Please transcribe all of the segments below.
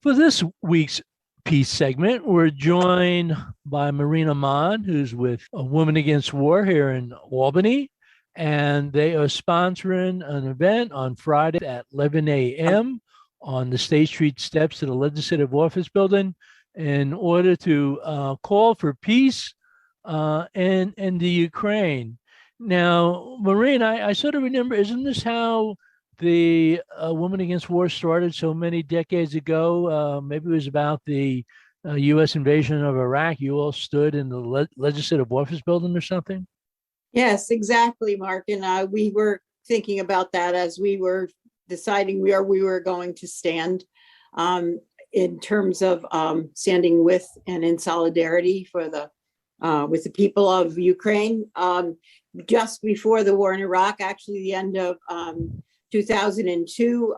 For this week's peace segment, we're joined by Maureen Aumand, who's with a Women Against War here in Albany, and they are sponsoring an event on Friday at 11 a.m. on the State Street steps of the Legislative Office Building in order to call for peace in the Ukraine. Now, Maureen, I sort of remember, isn't this how the Women Against War started so many decades ago? Maybe it was about the U.S. invasion of Iraq. You all stood in the Legislative Office Building or something? Yes, exactly, Mark. And we were thinking about that as we were deciding where we were going to stand in terms of standing with and in solidarity for with the people of Ukraine. Just before the war in Iraq, actually the end of 2002,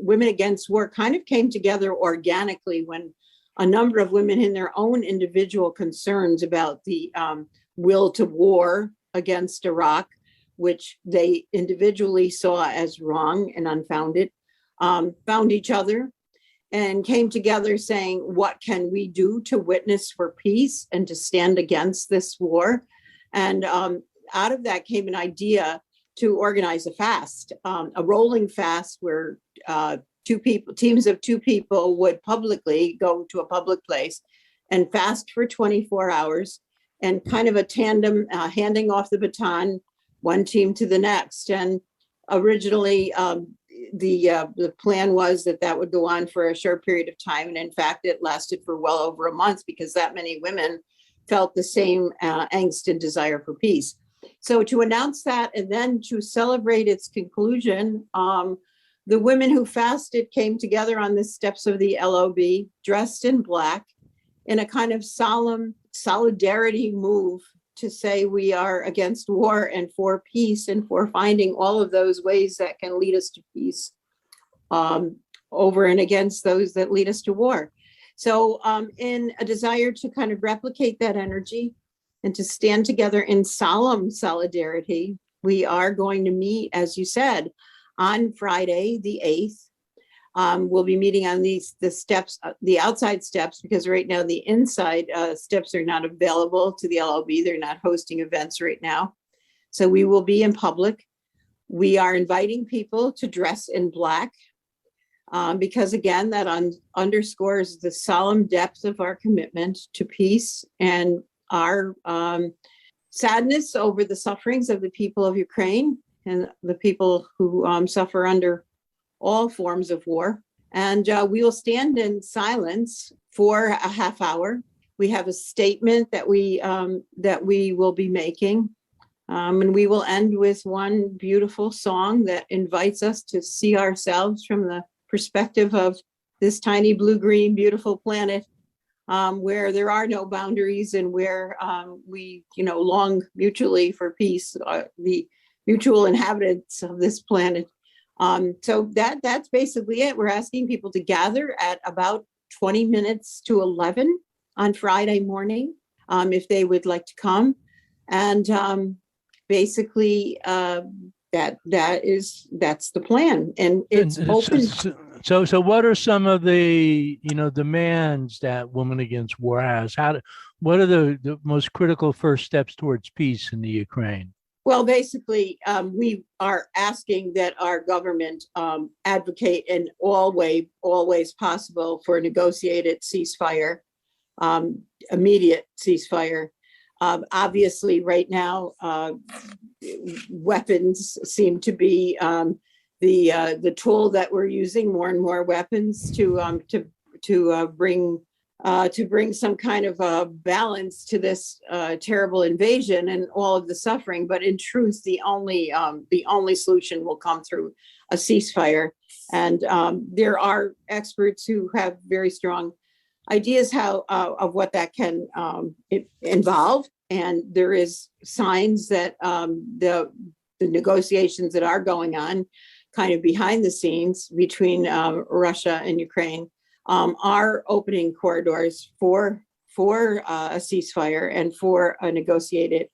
Women Against War kind of came together organically when a number of women in their own individual concerns about the will to war against Iraq, which they individually saw as wrong and unfounded, found each other and came together saying, what can we do to witness for peace and to stand against this war? And out of that came an idea to organize a fast, a rolling fast where teams of two people would publicly go to a public place and fast for 24 hours and kind of a tandem handing off the baton, one team to the next. And originally the plan was that would go on for a short period of time. And in fact, it lasted for well over a month because that many women felt the same angst and desire for peace. So to announce that and then to celebrate its conclusion, the women who fasted came together on the steps of the LOB, dressed in black, in a kind of solemn solidarity move to say we are against war and for peace and for finding all of those ways that can lead us to peace over and against those that lead us to war. So in a desire to kind of replicate that energy and to stand together in solemn solidarity, we are going to meet, as you said, on Friday, the 8th. We'll be meeting on the steps, the outside steps, because right now the inside steps are not available to the LOB. They're not hosting events right now. So we will be in public. We are inviting people to dress in black because, again, that underscores the solemn depth of our commitment to peace and our sadness over the sufferings of the people of Ukraine and the people who suffer under all forms of war. And we will stand in silence for a half hour. We have a statement that we will be making. And we will end with one beautiful song that invites us to see ourselves from the perspective of this tiny blue-green beautiful planet, where there are no boundaries and where we long mutually for peace, the mutual inhabitants of this planet. So that's basically it. We're asking people to gather at about 20 minutes to 11 on Friday morning, if they would like to come. And basically, that's the plan. And it's open. So what are some of the demands that Women Against War has? What are the most critical first steps towards peace in the Ukraine? Well, basically, we are asking that our government advocate in all ways possible for a negotiated ceasefire, immediate ceasefire. Obviously, right now, weapons seem to be the tool that we're using. More and more weapons to bring some kind of balance to this terrible invasion and all of the suffering. But in truth, the only solution will come through a ceasefire. And there are experts who have very strong ideas of what that can involve. And there is signs that the negotiations that are going on kind of behind the scenes between Russia and Ukraine are opening corridors for a ceasefire and for a negotiated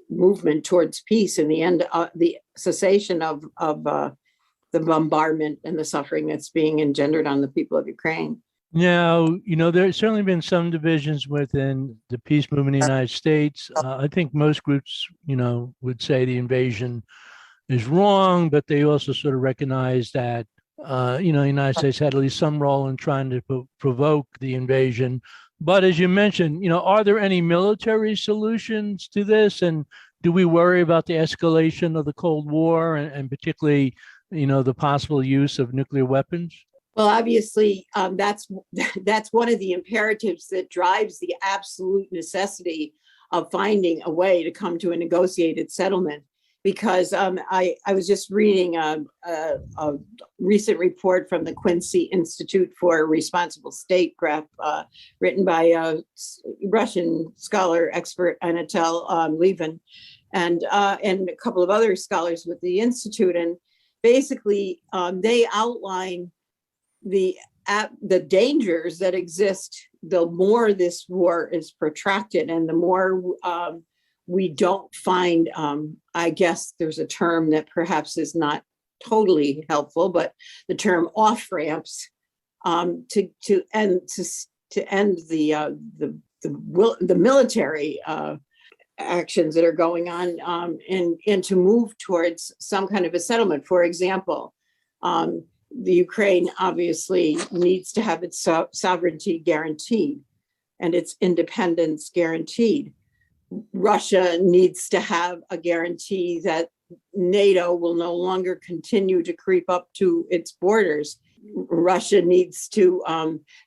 movement towards peace and the end, the cessation of the bombardment and the suffering that's being engendered on the people of Ukraine. Now, there's certainly been some divisions within the peace movement in the United States. I think most groups, would say the invasion is wrong, but they also sort of recognize that, the United States had at least some role in trying to provoke the invasion. But as you mentioned, are there any military solutions to this? And do we worry about the escalation of the Cold War and particularly, the possible use of nuclear weapons? Well, obviously, that's one of the imperatives that drives the absolute necessity of finding a way to come to a negotiated settlement. Because I was just reading a recent report from the Quincy Institute for Responsible Statecraft, written by a Russian scholar expert Anatol Levin, and a couple of other scholars with the institute, and basically they outline the dangers that exist the more this war is protracted and the more we don't find, I guess there's a term that perhaps is not totally helpful, but the term off ramps to end the military actions that are going on, and to move towards some kind of a settlement. For example, the Ukraine obviously needs to have its sovereignty guaranteed and its independence guaranteed. Russia needs to have a guarantee that NATO will no longer continue to creep up to its borders. Russia needs to,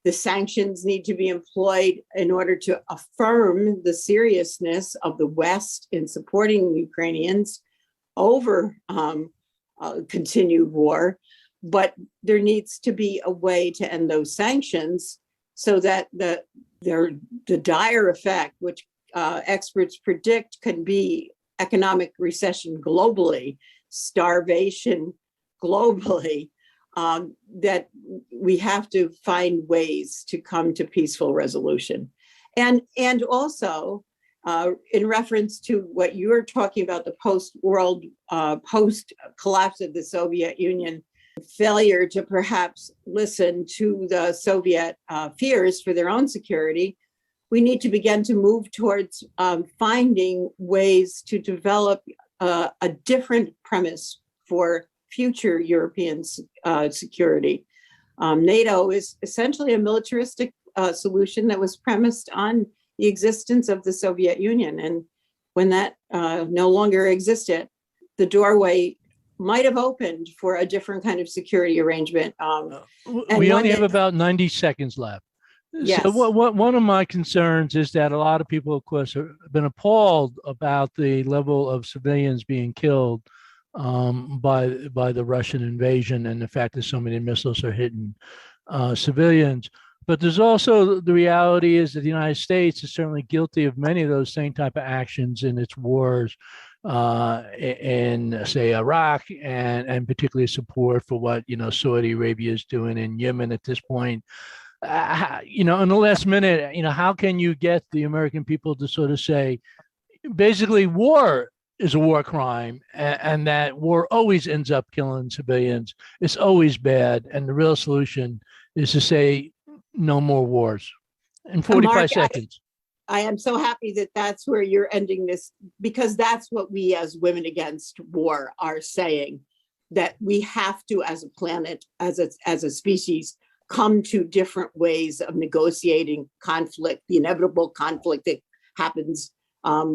the sanctions need to be employed in order to affirm the seriousness of the West in supporting Ukrainians over continued war. But there needs to be a way to end those sanctions so that the dire effect, which experts predict can be economic recession globally, starvation globally, that we have to find ways to come to peaceful resolution. And also, in reference to what you're talking about, the post-collapse of the Soviet Union, failure to perhaps listen to the Soviet fears for their own security, we need to begin to move towards finding ways to develop a different premise for future European security. NATO is essentially a militaristic solution that was premised on the existence of the Soviet Union. And when that no longer existed, the doorway might have opened for a different kind of security arrangement. We only have about 90 seconds left. Yes. So one of my concerns is that a lot of people, of course, have been appalled about the level of civilians being killed by the Russian invasion and the fact that so many missiles are hitting civilians. But there's also the reality is that the United States is certainly guilty of many of those same type of actions in its wars in, say, Iraq, and particularly support for what Saudi Arabia is doing in Yemen at this point. In the last minute, how can you get the American people to sort of say, basically, war is a war crime, and that war always ends up killing civilians. It's always bad, and the real solution is to say no more wars. In 45 Mark, seconds. I am so happy that that's where you're ending this, because that's what we as Women Against War are saying, that we have to, as a planet, as a species, come to different ways of negotiating conflict, the inevitable conflict that happens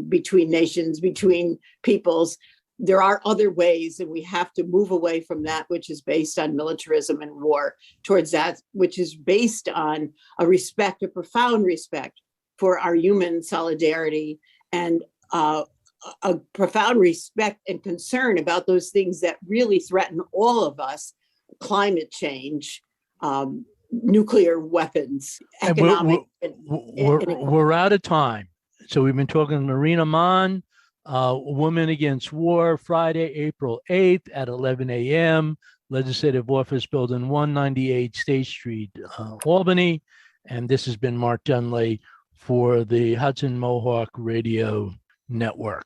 between nations, between peoples. There are other ways, and we have to move away from that which is based on militarism and war towards that which is based on a profound respect for our human solidarity, and a profound respect and concern about those things that really threaten all of us: climate change, nuclear weapons, economic. We're out of time. So we've been talking to Maureen Aumand, Women Against War, Friday, April 8th at 11 a.m., Legislative Office Building 198 State Street, Albany. And this has been Mark Dunlea for the Hudson Mohawk Radio Network.